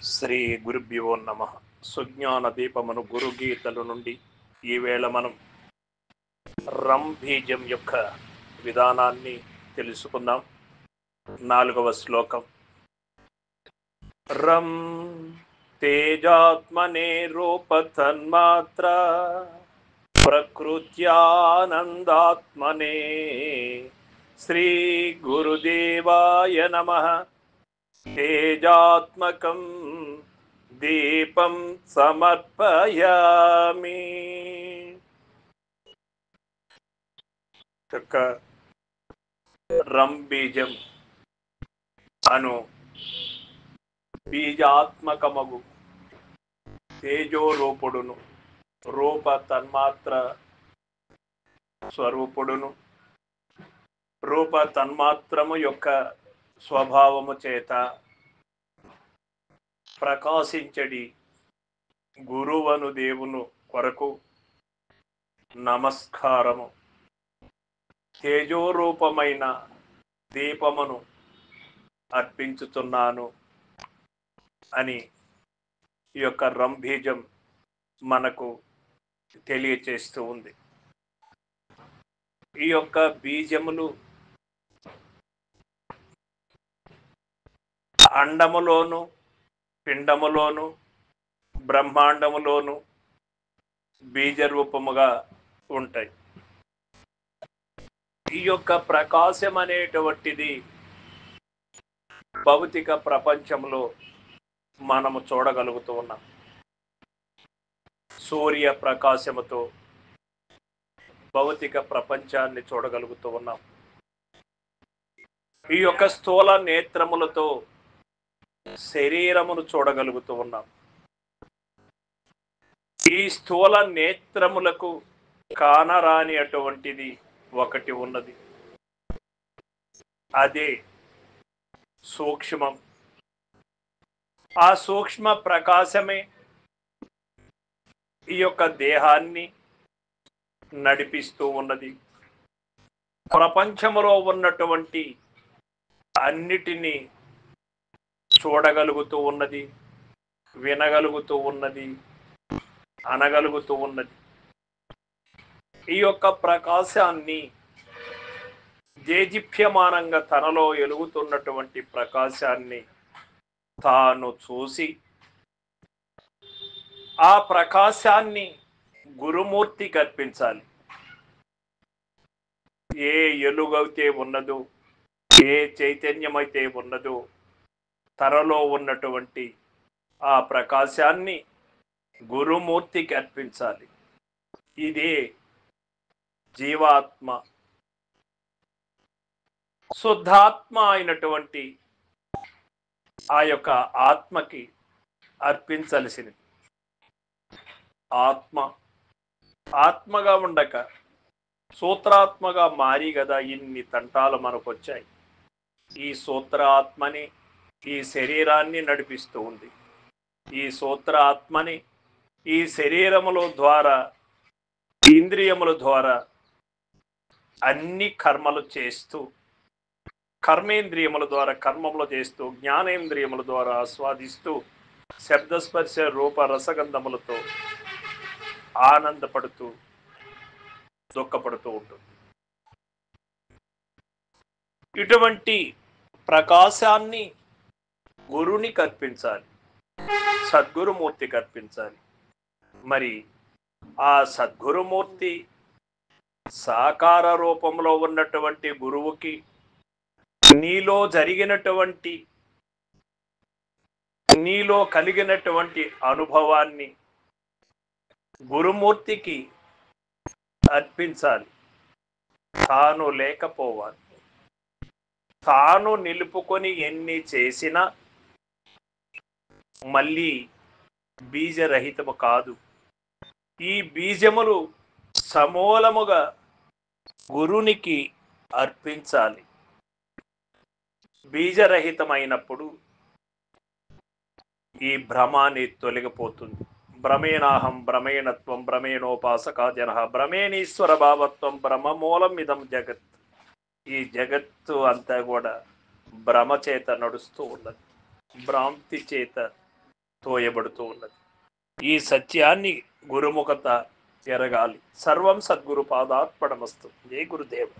శ్రీ గురుభ్యో నమ. సుజ్ఞాన దీపమును గురుగీతల నుండి ఈవేళ మనం రం బీజం యొక్క విధానాన్ని తెలుసుకుందాం. 4వ శ్లోకం. రం తేజాత్మనే రూపతన్మాత్ర ప్రకృత్యానందాత్మనే శ్రీ గురుదేవాయ నమః. తేజాత్మకం దీపం సమర్పయామి. రం బీజం అను బీజాత్మకమగు తేజోరూపుడును రూప తన్మాత్ర స్వరూపుడును రూప తన్మాత్రము యొక్క స్వభావము చేత ప్రకాశించడి గురువను దేవును కొరకు నమస్కారము. తేజోరూపమైన దీపమును అర్పించుతున్నాను అని ఈ యొక్క రంబీజం మనకు తెలియచేస్తూ ఉంది. ఈ యొక్క బీజములు అండములోను పిండములోను బ్రహ్మాండములోను బీజ రూపముగా ఉంటాయి. ఈ యొక్క ప్రకాశం అనేటువంటిది భౌతిక ప్రపంచంలో మనము చూడగలుగుతూ ఉన్నాం. సూర్య ప్రకాశముతో భౌతిక ప్రపంచాన్ని చూడగలుగుతూ ఉన్నాం. ఈ యొక్క స్థూల నేత్రములతో శరీరమును చూడగలుగుతూ ఉన్నాం. ఈ స్థూల నేత్రములకు కానరాని అటువంటిది ఒకటి ఉన్నది. అదే సూక్ష్మం. ఆ సూక్ష్మ ప్రకాశమే ఈ యొక్క దేహాన్ని నడిపిస్తూ ఉన్నది. ప్రపంచములో ఉన్నటువంటి అన్నిటినీ చూడగలుగుతూ ఉన్నది, వినగలుగుతూ ఉన్నది, అనగలుగుతూ ఉన్నది. ఈ యొక్క ప్రకాశాన్ని దేదీప్యమానంగా తనలో ఎలుగుతున్నటువంటి ప్రకాశాన్ని తాను చూసి ఆ ప్రకాశాన్ని గురుమూర్తికి అర్పించాలి. ఏ ఎలుగైతే ఉన్నదో, ఏ చైతన్యమైతే ఉన్నదో తనలో ఉన్నటువంటి ఆ ప్రకాశాన్ని గురుమూర్తికి అర్పించాలి. ఇదే జీవాత్మ, శుద్ధాత్మ అయినటువంటి ఆ యొక్క ఆత్మకి అర్పించాల్సింది. ఆత్మగా ఉండక సూత్రాత్మగా మారి కదా ఇన్ని తంటాలు మనకు వచ్చాయి. ఈ సూత్రాత్మని ఈ శరీరాన్ని నడిపిస్తూ ఉంది. ఈ సూత్రాత్మని ఈ శరీరముల ద్వారా, ఇంద్రియముల ద్వారా అన్ని కర్మలు చేస్తూ, కర్మేంద్రియముల ద్వారా కర్మములు చేస్తూ, జ్ఞానేంద్రియముల ద్వారా ఆస్వాదిస్తూ, శబ్దస్పర్శ రూప రసగంధములతో ఆనందపడుతూ దుఃఖపడుతూ ఉంటుంది. ఇటువంటి ప్రకాశాన్ని గురునికి అర్పించాలి, సద్గురుమూర్తికి అర్పించాలి. మరి ఆ సద్గురుమూర్తి సాకార రూపంలో ఉన్నటువంటి గురువుకి నీలో జరిగినటువంటి, నీలో కలిగినటువంటి అనుభవాన్ని గురుమూర్తికి అర్పించాలి. తాను లేకపోవాలి. తాను నిలుపుకొని ఎన్ని చేసినా మళ్ళీ బీజరహితము కాదు. ఈ బీజములు సమూలముగా గురునికి అర్పించాలి. బీజరహితమైనప్పుడు ఈ భ్రమాన్ని తొలగిపోతుంది. భ్రమేనాహం భ్రమేణత్వం భ్రమేణోపాసకా జన భ్రమేణీశ్వర భావత్వం బ్రహ్మమూలం ఇదం జగత్. ఈ జగత్తు అంతా కూడా భ్రమ చేత నడుస్తూ ఉన్నది, భ్రాంతి చేత తోయబడుతూ ఉన్నది. ఈ సత్యాన్ని గురుముఖత ఎరగాలి. సర్వం సద్గురు పాదార్పణమస్తు. జై గురుదేవ్.